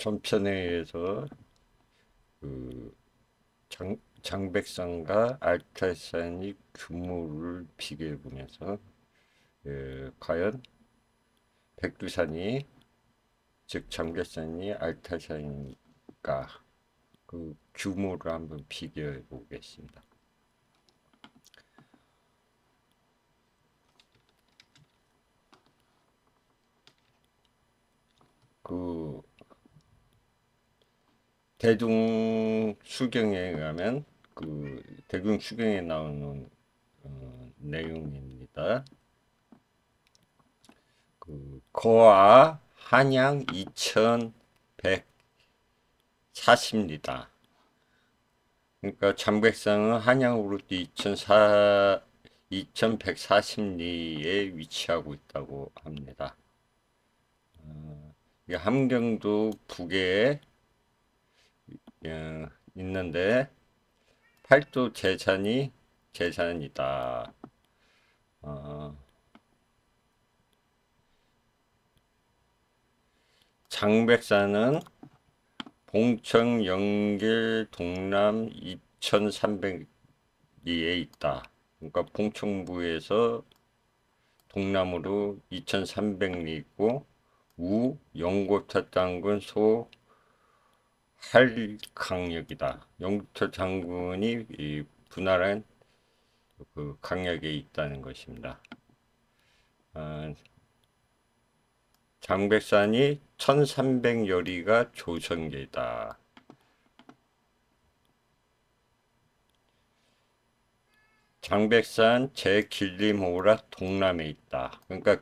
전편에 의해서 장백산과 알타산이 규모를 비교해 보면서 과연 백두산이 즉 장백산이 알타산인가 그 규모를 한번 비교해 보겠습니다. 그 대중수경에 의하면 대중수경에 나오는 내용입니다. 거하 한양 2140리다. 그러니까 장백산은 한양으로부터 2140리에 위치하고 있다고 합니다. 함경도 북에 있는데 팔도 제산이다. 장백산은 봉청 영길 동남 2300리에 있다. 그러니까 봉청부에서 동남으로 2300리 있고 우 영고터 장군 소 할강역이다. 영고터 장군이 이 분할한 그 강역에 있다는 것입니다. 장백산이 1300여리가 조성계다. 장백산 제길림오락 동남에 있다. 그러니까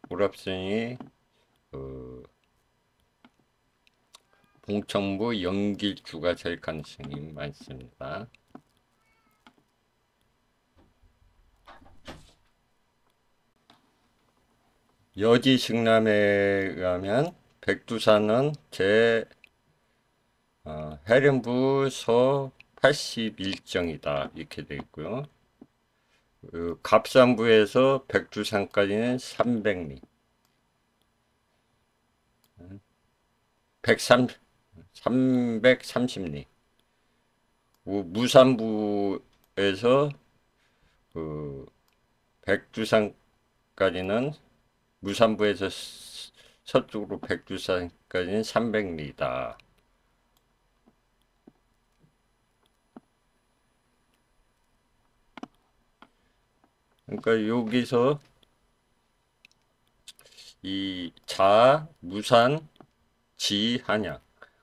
오락선이 봉천부 영길주가 될 가능성이 많습니다. 여지식남에 의하면 백두산은 해령부 서 81정이다 이렇게 되어 있고요. 갑산부에서 백두산까지는 300리, 330리. 무산부에서 백두산까지는 무산부에서 서쪽으로 백두산까지는 300리다. 그러니까 여기서 이 무산, 한양.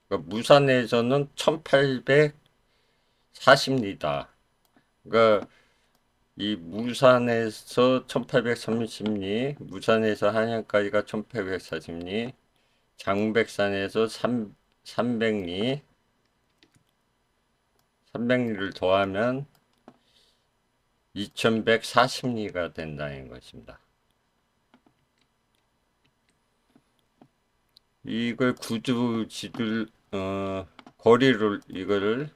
그러니까 무산에서는 1840리다. 그러니까 이 무산에서 1830리, 무산에서 한양까지가 1840리, 장백산에서 300리, 300리를 더하면 2140리가 된다는 것입니다. 이걸 거리를 이거를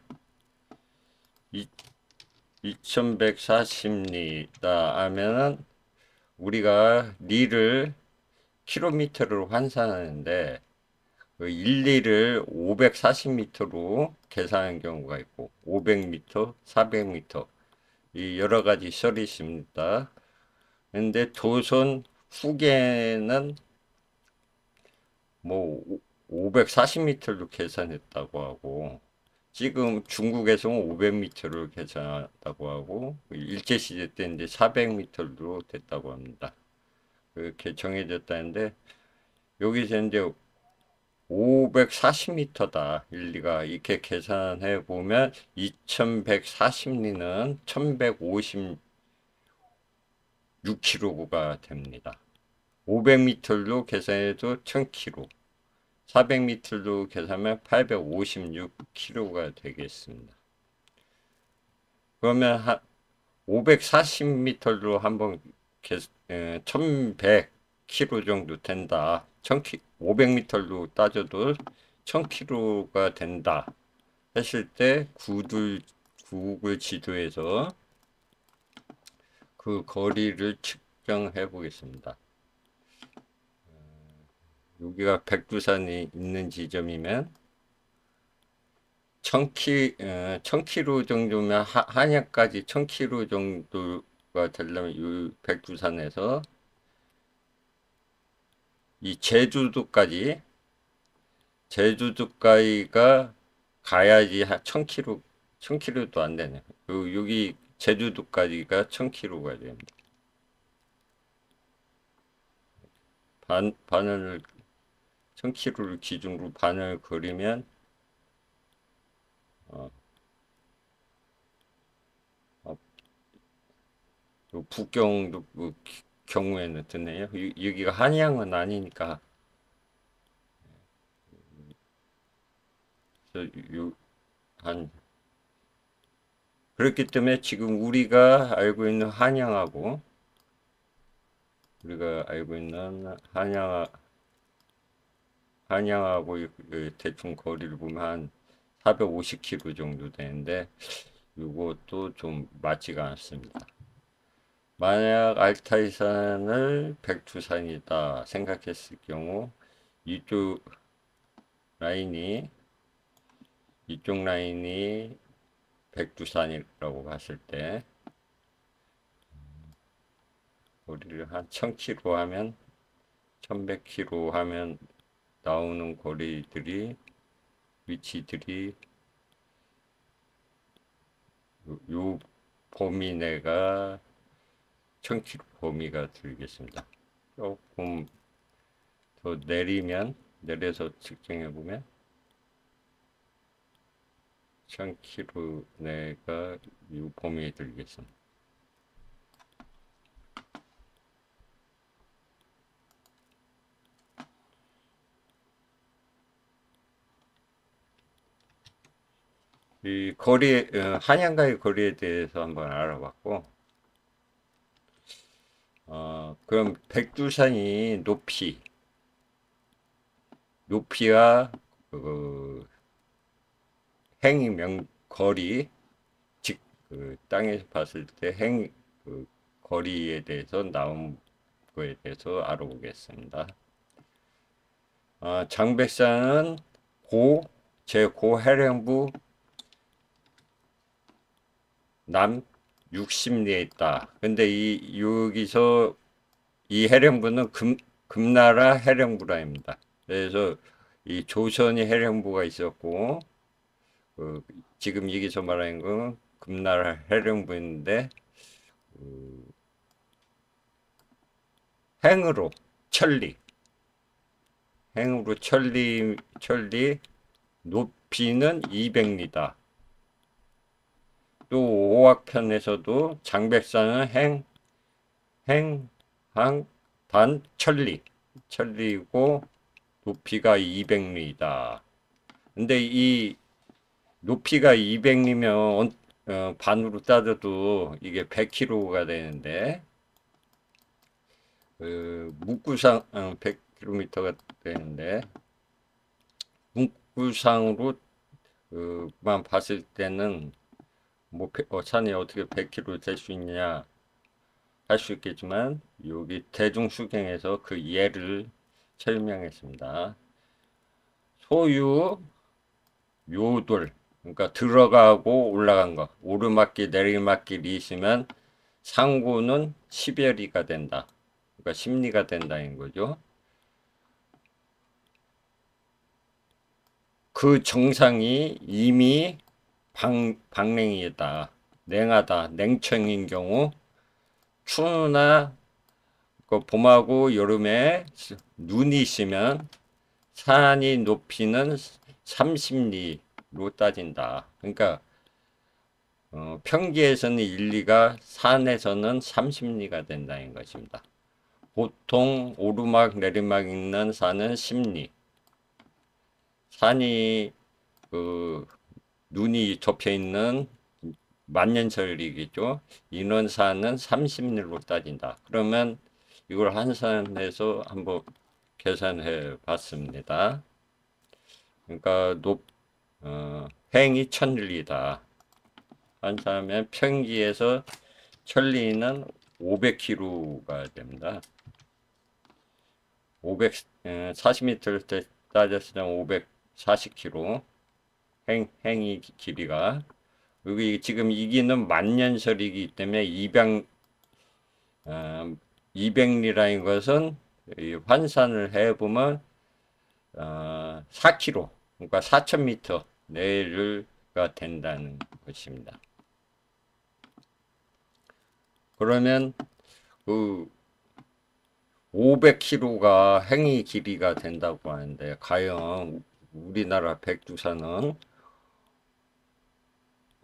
2140리다 하면은 우리가 리를 킬로미터로 환산하는데 1리를 540m로 계산하는 경우가 있고 500m, 400m 이 여러 가지 썰이 있습니다. 근데 조선 후기에는 뭐 540m로 계산했다고 하고 지금 중국에서는 500m를 계산했다고 하고 일제시대 때 이제 400m로 됐다고 합니다. 그렇게 정해졌다는데 여기서 이제 540m다 일리가 이렇게 계산해 보면 2140리는 1156km가 됩니다. 500m로 계산해도 1000km, 400m로 계산하면 856km가 되겠습니다. 그러면 540m로 한번 1100km 정도 된다. 500m로 따져도 1000km가 된다. 했을 때 구글 지도에서 그 거리를 측정해 보겠습니다. 여기가 백두산이 있는 지점이면 1000km 정도면 한양까지 1000km 정도가 되려면 이 백두산에서 이 제주도까지가 가야지 한 1000km도 안 되네. 여기 제주도까지가 1000km가 됩니다. 반을 1000km를 기준으로 반을 그리면 어, 어, 북경도 그 경우에는 드네요. 여기가 한양은 아니니까. 한 그렇기 때문에 지금 우리가 알고 있는 한양하고 대충 거리를 보면 한 450km 정도 되는데 이것도 좀 맞지가 않습니다. 만약 알타이산을 백두산이다 생각했을 경우 이쪽 라인이 백두산이라고 봤을 때 거리를 한 1000km 하면 1100km 하면 나오는 위치들이 요 범위 내가 1000km 범위가 들겠습니다. 조금 더 내려서 측정해 보면 1000km 내가 이 범위에 들겠습니다. 이 한양과의 거리에 대해서 한번 알아봤고, 그럼 백두산이 높이와 그 거리, 그 땅에서 봤을 때 그 거리에 대해서 나온 거에 대해서 알아보겠습니다. 장백산은 제고 해령부 남 60리에 있다. 근데 여기서 이 해령부는 금나라 해령부라입니다. 그래서 이 조선이 해령부가 있었고, 지금 여기서 말하는 건 금나라 해령부인데, 행으로 천리 높이는 200리다. 또 오악편에서도 장백산은 단 천리고 높이가 200리다. 근데 이 높이가 200리면 반으로 따져도 이게 100km가 되는데 묵구상 100km가 되는데 묵구상으로만 봤을 때는 뭐 산이 어떻게 100km 될 수 있냐 할 수 있겠지만 여기 대중수경에서 그 예를 설명했습니다. 소유 요돌 그러니까 들어가고 올라간 거 오르막길 내리막길이 있으면 상고는 10여리가 된다. 그러니까 10리가 된다는 거죠. 그 정상이 이미 방냉이다. 냉하다. 냉청인 경우 추나 봄하고 여름에 눈이 있으면 산이 높이는 30리로 따진다. 그러니까 평지에서는 1리가 산에서는 30리가 된다는 것입니다. 보통 오르막 내리막 있는 산은 10리. 산이 눈이 덮여 있는 만년설이겠죠. 인원산은 30리로 따진다. 그러면 이걸 한산해서 한번 계산해 봤습니다. 그러니까 행이 1000리다. 한산하면 평지에서 천리는 500km가 됩니다. 540m를 따졌을 때 540km 행이 길이가. 여기 지금 이기는 만년설이기 때문에 200리라는 것은 환산을 해보면 4km, 그러니까 4000m 내가 된다는 것입니다. 그러면 그 500km가 행위 길이가 된다고 하는데, 과연 우리나라 백두산은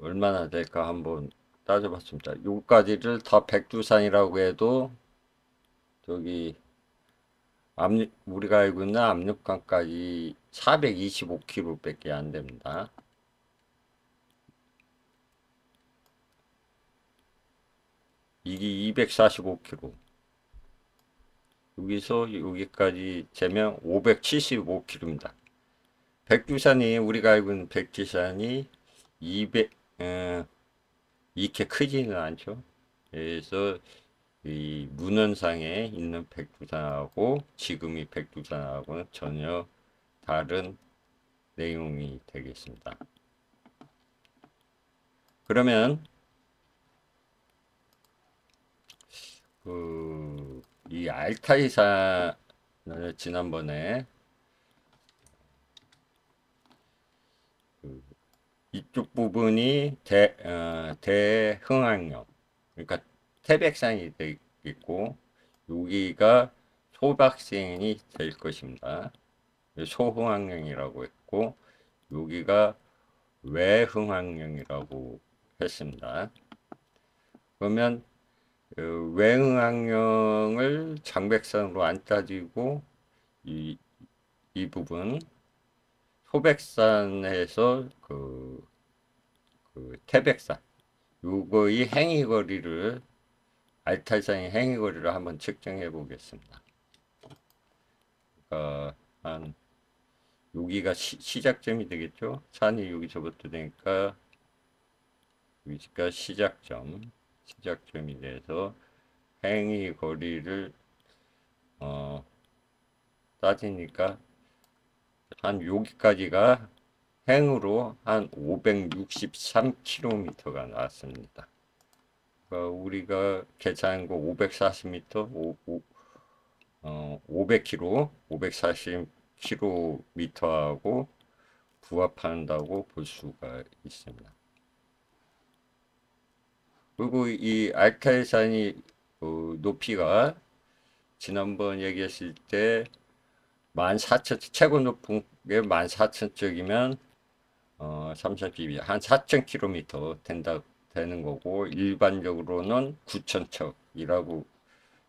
얼마나 될까 한번 따져봤습니다. 여기까지를 다 백두산이라고 해도 저기 우리가 알고 있는 압록강까지 425km밖에 안 됩니다. 이게 245km. 여기서 여기까지 재면 575km입니다. 백두산이, 우리가 알고 있는 백두산이 200, 이렇게 크지는 않죠. 그래서 이 문헌상에 있는 백두산하고 지금의 백두산하고는 전혀 다른 내용이 되겠습니다. 그러면 이 알타이산을 지난번에 이쪽 부분이 대흥항령, 그러니까 태백산이 되겠고, 여기가 소박산이 될 것입니다. 소흥항령이라고 했고, 여기가 외흥항령이라고 했습니다. 그러면 외흥항령을 장백산으로 안 따지고 이 부분 소백산에서 태백산, 요거의 행위거리를, 알타산의 행위거리를 한번 측정해 보겠습니다. 한 여기가 시작점이 되겠죠. 산이 여기서부터 되니까 여기가 시작점이 돼서 행위거리를 따지니까 한 여기까지가 행으로 한 563km가 나왔습니다. 그러니까 우리가 계산한 거 540m, 500km, 540km하고 부합한다고 볼 수가 있습니다. 그리고 이 알타이산이 높이가 지난번 얘기했을 때 14,000, 최고 높은 게 14,000쪽이면 3,000km, 한 4,000km 되는 거고, 일반적으로는 9,000척이라고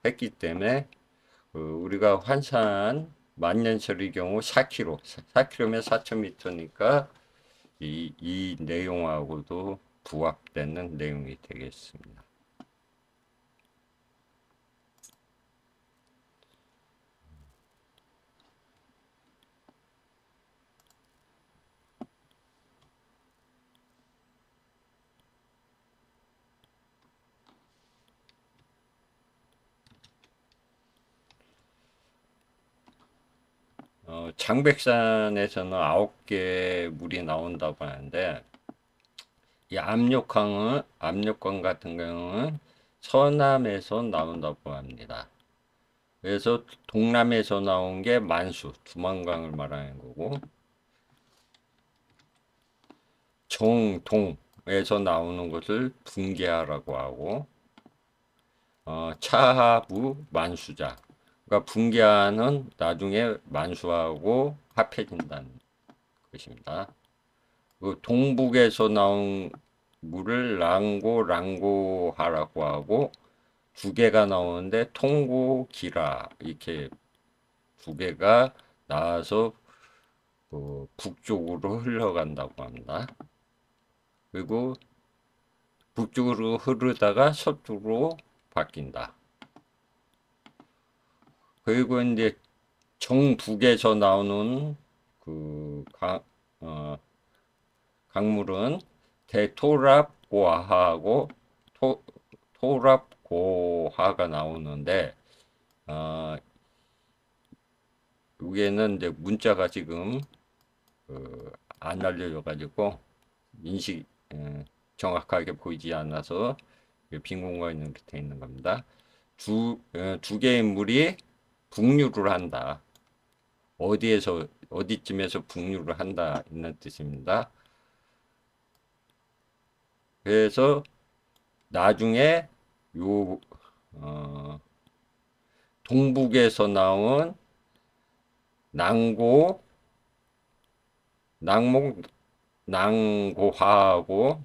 했기 때문에 우리가 환산 만년설의 경우 4km, 4km면 4,000m니까 이 내용하고도 부합되는 내용이 되겠습니다. 장백산에서는 9개 물이 나온다고 하는데, 이 압록강 같은 경우는 서남에서 나온다고 합니다. 그래서 동남에서 나온 게 만수, 두만강을 말하는 거고, 정동에서 나오는 것을 분계하라고 하고, 차하부 만수자. 그러니까 분계하는 나중에 만수하고 합해진다는 것입니다. 동북에서 나온 물을 랑고하라고 하고, 두 개가 나오는데 통고기라, 이렇게 두 개가 나와서 북쪽으로 흘러간다고 합니다. 그리고 북쪽으로 흐르다가 서쪽으로 바뀐다. 그리고 이제 정북에서 나오는 강물은 대토랍고하하고 토랍고하가 나오는데, 여기에는 이제 문자가 지금 안 알려져 가지고 인식 정확하게 보이지 않아서 빈 공간이 이렇게 돼 있는 겁니다. 두 개의 물이 분류를 한다. 어디쯤에서 분류를 한다 있는 뜻입니다. 그래서 나중에 요 동북에서 나온 낭고, 낭목, 낭고화하고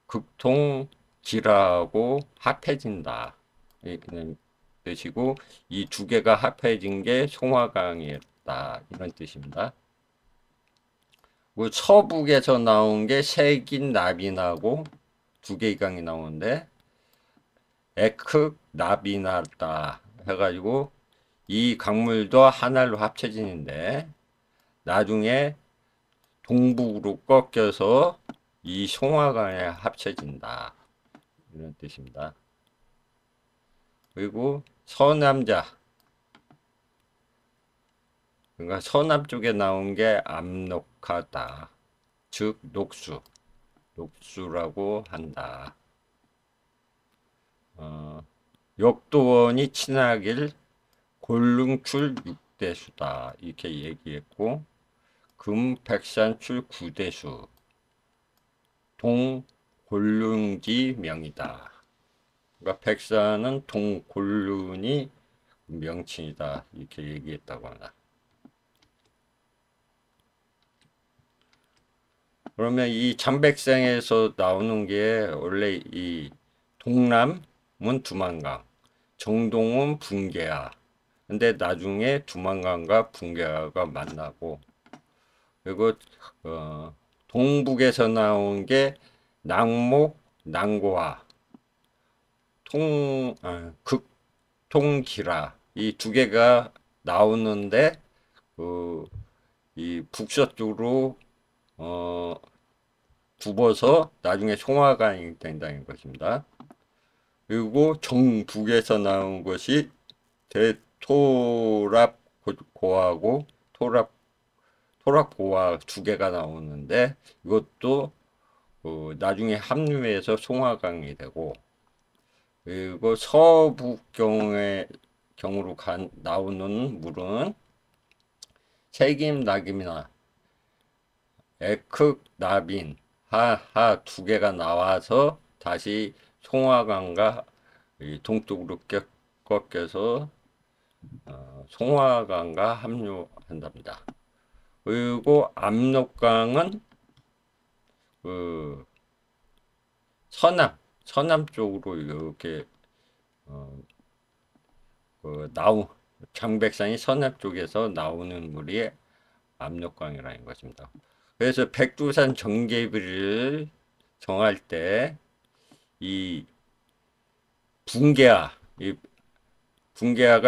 극통지라하고 합해진다. 이런 뜻이고 이 두 개가 합해진 게 송화강이었다. 이런 뜻입니다. 서북에서 나온 게 색인 나비나고 두 개의 강이 나오는데 에크 나비나다 해가지고 이 강물도 하나로 합쳐지는데 나중에 동북으로 꺾여서 이 송화강에 합쳐진다. 이런 뜻입니다. 그리고 서남자, 그러니까 서남 쪽에 나온 게 압록하다. 즉 녹수라고 한다. 역도원이 친하길 골릉출 6대수다. 이렇게 얘기했고 금백산출 9대수 동골륜지 명이다. 그러니까 백산은 동골륜이 명칭이다. 이렇게 얘기했다고 하나. 그러면 이 잠백산에서 나오는 게 원래 이 동남은 두만강, 정동은 분계하. 근데 나중에 두만강과 분계하가 만나고 그리고 동북에서 나온 게 낭목, 낭고하, 극통기라 이 두 개가 나오는데 이 북서쪽으로 굽어서 나중에 송화강이 된다는 것입니다. 그리고 정북에서 나온 것이 대토랍고하고 토랍고하 두 개가 나오는데 이것도 나중에 합류해서 송화강이 되고 그리고 서북경으로 나오는 물은 색임 낙임이나 에크 나빈 하하 두 개가 나와서 다시 송화강과 동쪽으로 꺾여서 송화강과 합류한답니다. 그리고 압록강은 서남 쪽으로 이렇게 장백산이 서남 쪽에서 나오는 물이 압록강이라는 것입니다. 그래서 백두산 전개비를 정할 때 이 분계하가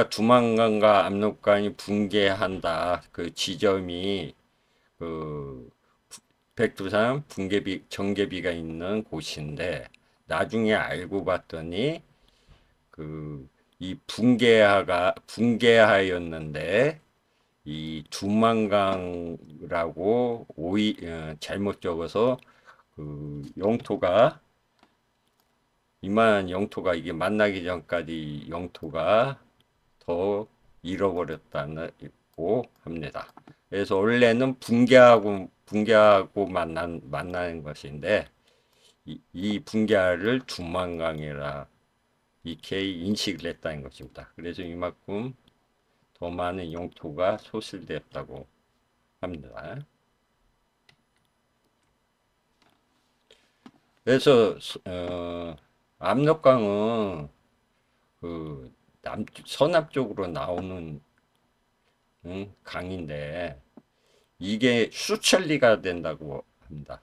두만강과 압록강이 분계한다. 그 지점이 백두산 전개비가 있는 곳인데 나중에 알고 봤더니 이 분계하였는데 이 두만강이라고 잘못 적어서 영토가 이만한 영토가 이게 만나기 전까지 영토가 더 잃어버렸다고 합니다. 그래서 원래는 분계하고 만나는 것인데 이 분계를 두만강이라 이렇게 인식을 했다는 것입니다. 그래서 이만큼 더 많은 영토가 소실되었다고 합니다. 그래서 압록강은 서남 쪽으로 나오는 강인데 이게 수천리가 된다고 합니다.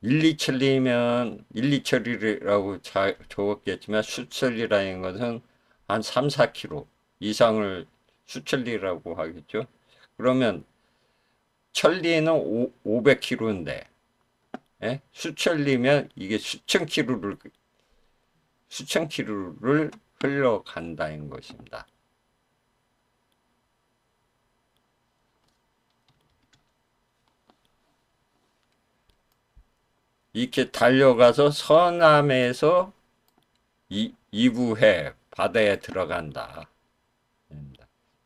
1, 2천리면 1, 2천리라고 적었겠지만 수천리라는 것은 한 3, 4km 이상을 수천리라고 하겠죠. 그러면 천리는 500km인데 예? 수천리면 이게 수천 킬로를 흘러간다는 것입니다. 이렇게 달려가서 서남에서 이부해 바다에 들어간다.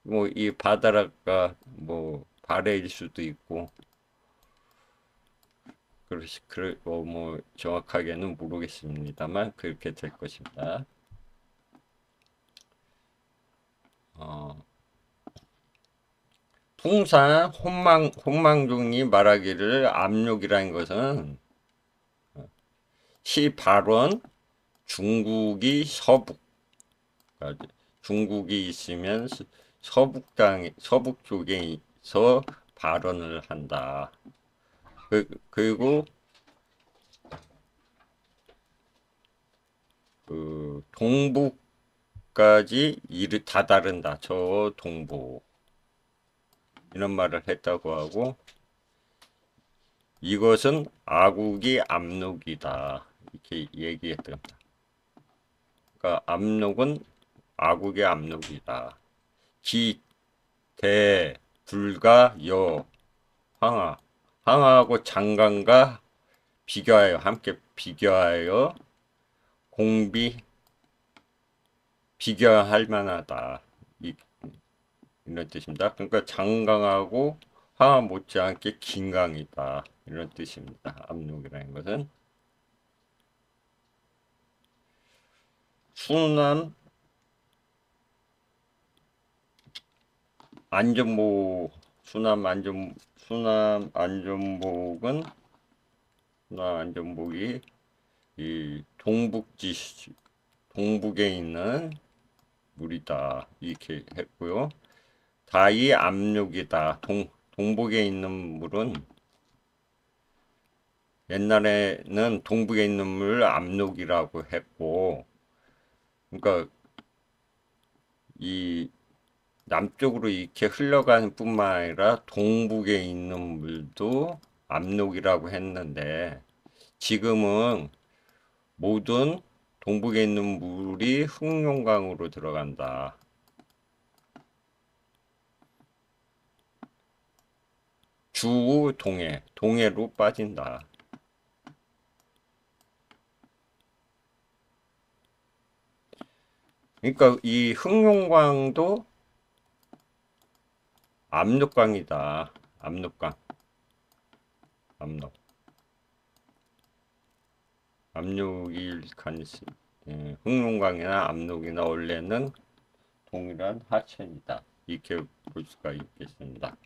뭐 이 바다가 뭐 발해일 수도 있고 뭐 정확하게는 모르겠습니다만 그렇게 될 것입니다. 통상 혼망종이 말하기를 압록이라는 것은 시발원 중국이 서북, 그러니까 중국이 있으면 서북 쪽에서 발언을 한다. 그리고 그 동북까지 이를 다다른다. 저 동북 이런 말을 했다고 하고, 이것은 아국이 압록이다 이렇게 얘기했던 겁니다. 그러니까 압록은 아국의 압록이다. 기, 대, 불가, 여, 황하. 황하하고 장강과 비교하여, 함께 비교하여 비교할 만하다. 이런 뜻입니다. 그러니까 장강하고 황하 못지않게 긴강이다. 이런 뜻입니다. 압록이라는 것은. 순남 안전복, 순남 안전복이 이 동북에 있는 물이다. 이렇게 했고요. 다이 압록이다. 동북에 있는 물은 옛날에는 동북에 있는 물 압록이라고 했고, 그러니까 이 남쪽으로 이렇게 흘러가는 뿐만 아니라 동북에 있는 물도 압록이라고 했는데, 지금은 모든 동북에 있는 물이 흑룡강으로 들어간다. 주 동해로 빠진다. 그러니까 이 흑룡강도 압록강이다. 압록강. 압록일 가능성. 흑룡강이나 압록이나 원래는 동일한 하천이다. 이렇게 볼 수가 있겠습니다.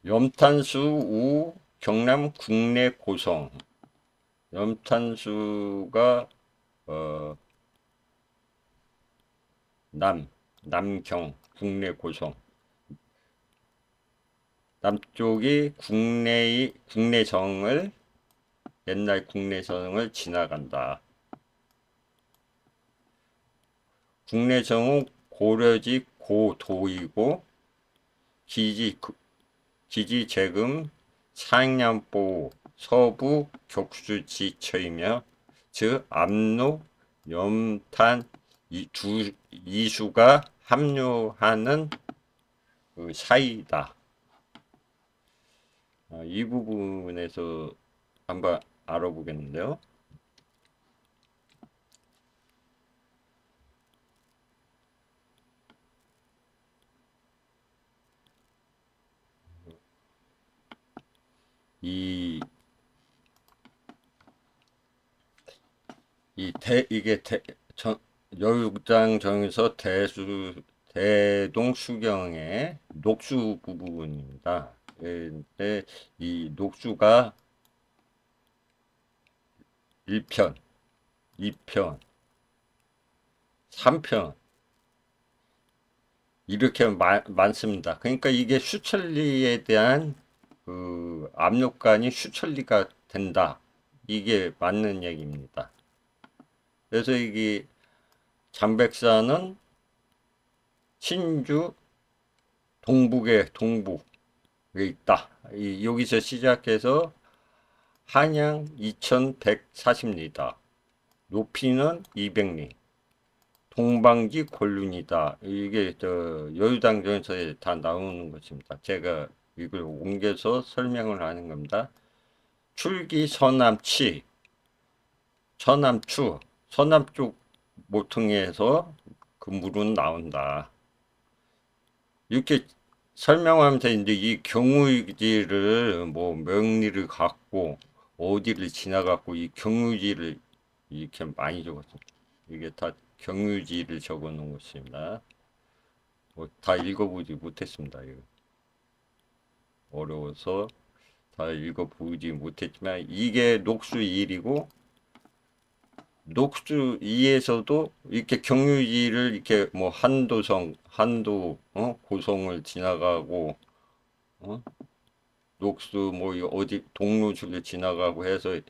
염탄수 우 경남 국내 고성. 염탄수가 남경 국내 고성. 남쪽이 옛날 국내성을 지나간다. 국내성은 고려지 고도이고 기지 재금 상량보 서부 격수지처이며, 즉 압록, 염탄 이수가 합류하는 그 사이다. 이 부분에서 한번 알아보겠는데요. 여육장 정에서 대동수경의 녹수 부분입니다. 근데 이 녹수가 1편, 2편, 3편 이렇게 많습니다. 그러니까 이게 수천리에 대한 그 압력관이 수천리가 된다. 이게 맞는 얘기입니다. 그래서 이게 장백산은 신주 동북에 있다. 여기서 시작해서 한양 2140리다. 높이는 200리. 동방지 곤륜이다. 이게 여유당전서에 다 나오는 것입니다. 제가 이걸 옮겨서 설명을 하는 겁니다. 출기 서남치, 서남추, 서남쪽 모퉁이에서 그 물은 나온다. 이렇게 설명하면서 이제 이 경유지를 뭐 명리를 갖고 어디를 지나갔고 이 경유지를 이렇게 많이 적었습니다. 이게 다 경유지를 적어 놓은 것입니다. 뭐 다 읽어보지 못했습니다. 이거 어려워서 다 읽어보지 못했지만 이게 녹수 1이고 녹수 2에서도 이렇게 경유지를 이렇게 뭐 한도성, 고성을 지나가고 녹수 뭐 어디 동로주를 지나가고 해서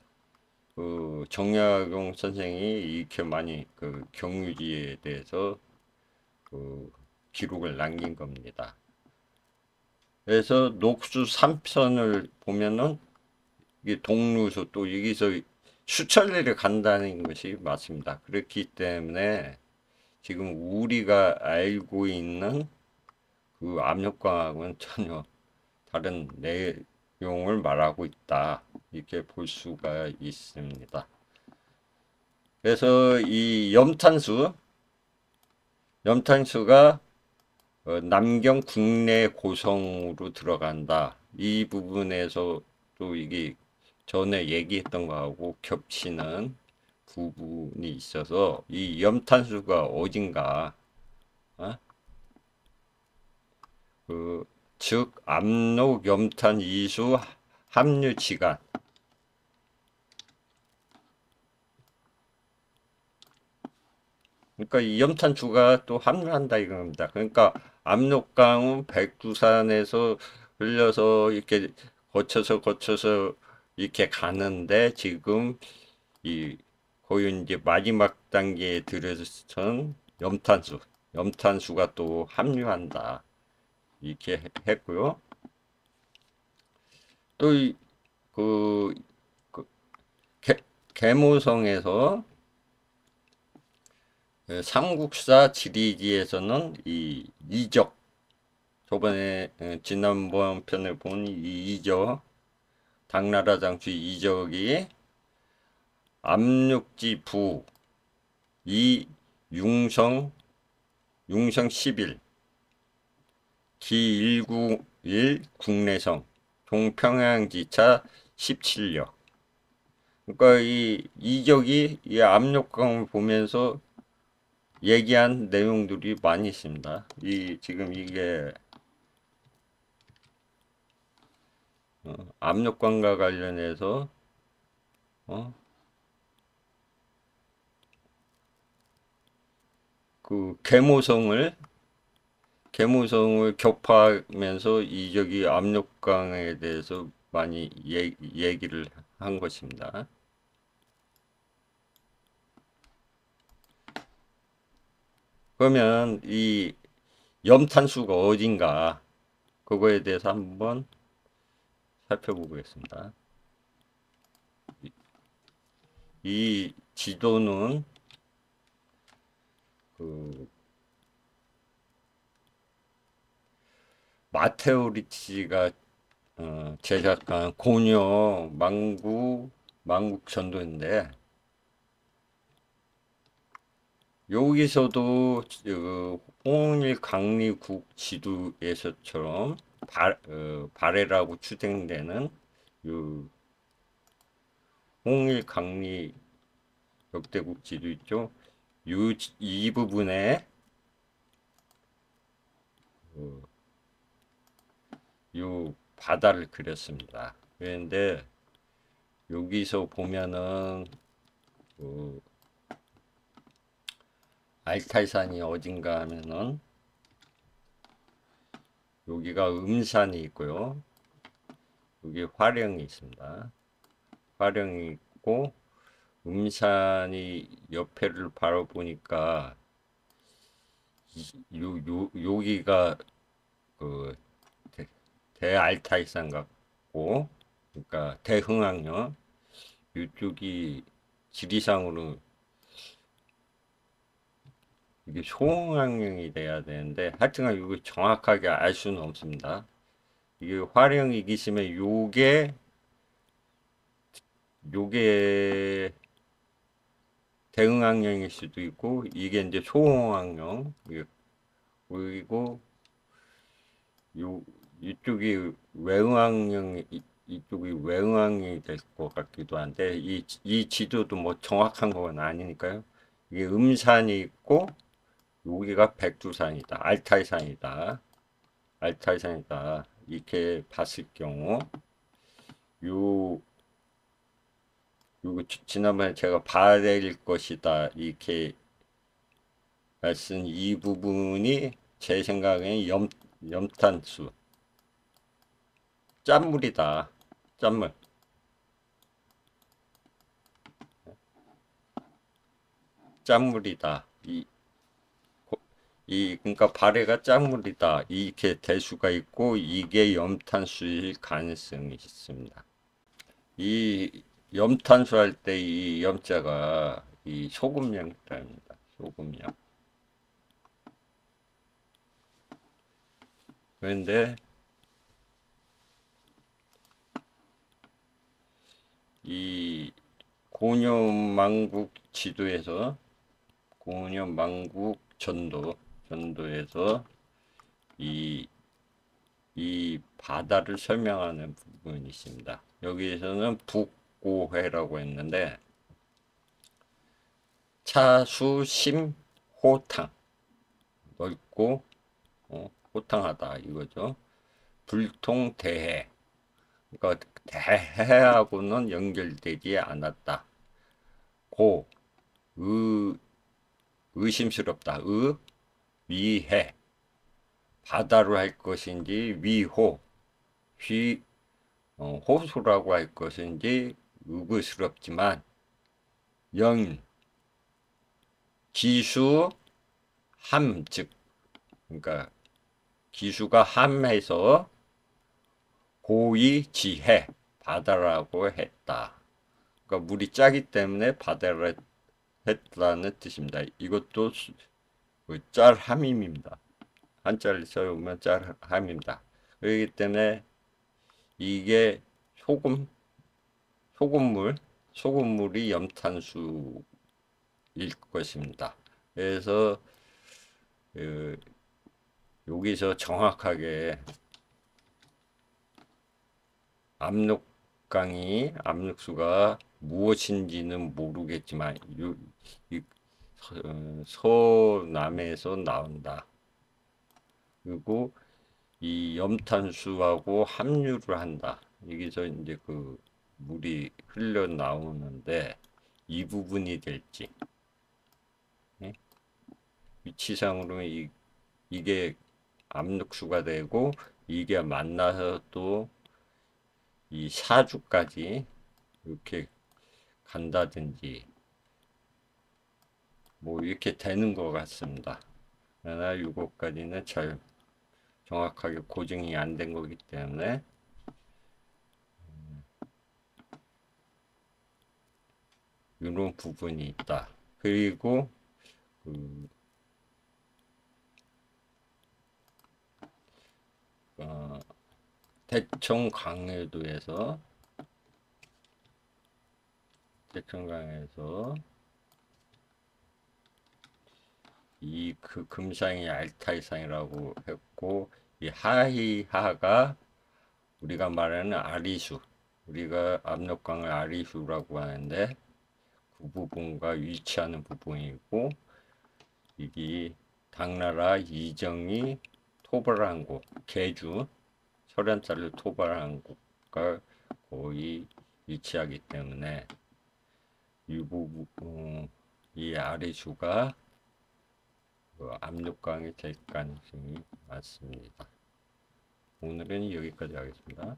그 정약용 선생이 이렇게 많이 그 경유지에 대해서 그 기록을 남긴 겁니다. 그래서 녹수 3편을 보면은 이게 동루소 또 여기서 수천리를 간다는 것이 맞습니다. 그렇기 때문에 지금 우리가 알고 있는 그 압력광학은 전혀 다른 내용을 말하고 있다. 이렇게 볼 수가 있습니다. 그래서 이 염탄수가 남경 국내 고성으로 들어간다. 이 부분에서 또 이게 전에 얘기했던 거하고 겹치는 부분이 있어서 이 염탄수가 어딘가, 어? 즉 압록 염탄 이수 합류 지간. 그러니까 이 염탄수가 또 합류한다 이겁니다. 그러니까 압록강은 백두산에서 흘려서 이렇게 거쳐서 이렇게 가는데 지금 이 거의 이제 마지막 단계에 들어선 염탄수가 또 합류한다 이렇게 했고요. 또 그 계모성에서 삼국사 지리지에서는 이 이적 저번에 지난번 편을 본 이 이적 당나라 장수 이적이 압록지 부 이 융성 11 기 191 국내성 동평양지차 17역. 그러니까 이 이적이 이 압록강을 보면서 얘기한 내용들이 많이 있습니다. 지금 이게 압력광과 관련해서 그 계모성을 격파하면서 이적이 압력광에 대해서 많이 얘기를 한 것입니다. 그러면 이 염탄수가 어딘가 그거에 대해서 한번 살펴보겠습니다. 이 지도는 그 마테오 리치가 제작한 고려 만국 전도인데 여기서도 홍일 강리국 지도에서처럼 발해라고 추정되는 홍일 강리 역대국 지도 있죠. 이 부분에 요 바다를 그렸습니다. 그런데 여기서 보면은 알타이산이 어딘가 하면은 여기가 음산이 있고요. 여기 화령이 있습니다. 화령이 있고 음산이 옆에를 바라보니까 여기가 그 대알타이산 같고 그러니까 대흥항요. 이쪽이 지리상으로 이게 소음항령이 돼야 되는데 하여튼간 이거 정확하게 알 수는 없습니다. 이게 화령 이기심에 요게 대응항령일 수도 있고 이게 이제 소음항령 그리고 요 이쪽이 외응항령 이쪽이 외응항이 될 것 같기도 한데 이 지도도 뭐 정확한 건 아니니까요. 이게 음산이 있고 여기가 백두산이다, 알타이산이다 이렇게 봤을 경우 요 요거 지난번에 제가 봐야 될 것이다 이렇게 말씀 이 부분이 제 생각에는 염탄수 짠물이다. 짠물. 짠물이다. 그러니까 발해가 짠물이다. 이렇게 될 수가 있고, 이게 염탄수일 가능성이 있습니다. 이 염탄수 할 때 이 염자가 이 소금량입니다. 소금량. 그런데 이 고려망국 지도에서 고려망국 전도에서 이, 이 바다를 설명하는 부분이 있습니다. 여기에서는 북고해라고 했는데 차수심 호탕 넓고 호탕하다 이거죠. 불통대해 그러니까 대해하고는 연결되지 않았다. 의심스럽다. 위해 바다로 할 것인지 호수라고 할 것인지 의구스럽지만 기수 함 그러니까 기수가 함해서 고의지해 바다라고 했다. 그러니까 물이 짜기 때문에 바다를 했다는 뜻입니다. 이것도 짤함임입니다. 한자를 써보면 짤함입니다. 그렇기 때문에 이게 소금물이 염탄수일 것입니다. 그래서 여기서 정확하게 압력수가 무엇인지는 모르겠지만 서남에서 나온다. 그리고 이 염탄수하고 함유를 한다. 여기서 이제 그 물이 흘러 나오는데 이 부분이 될지 예? 위치상으로 이게 압력수가 되고 이게 만나서 또 이 사주까지 이렇게 간다든지 뭐 이렇게 되는 것 같습니다. 그러나 이것까지는 잘 정확하게 고증이 안 된 거기 때문에 이런 부분이 있다. 그리고 대청강에도에서 이 금상이 알타이상이라고 했고 이 하이하가 우리가 말하는 아리수 우리가 압력강을 아리수라고 하는데 그 부분과 위치하는 부분이고 이게 당나라 이정이 토벌한 곳 계주 설현자를 토벌한 곳과 거의 위치하기 때문에 이 아리수가 압력강이 될 가능성이 많습니다. 오늘은 여기까지 하겠습니다.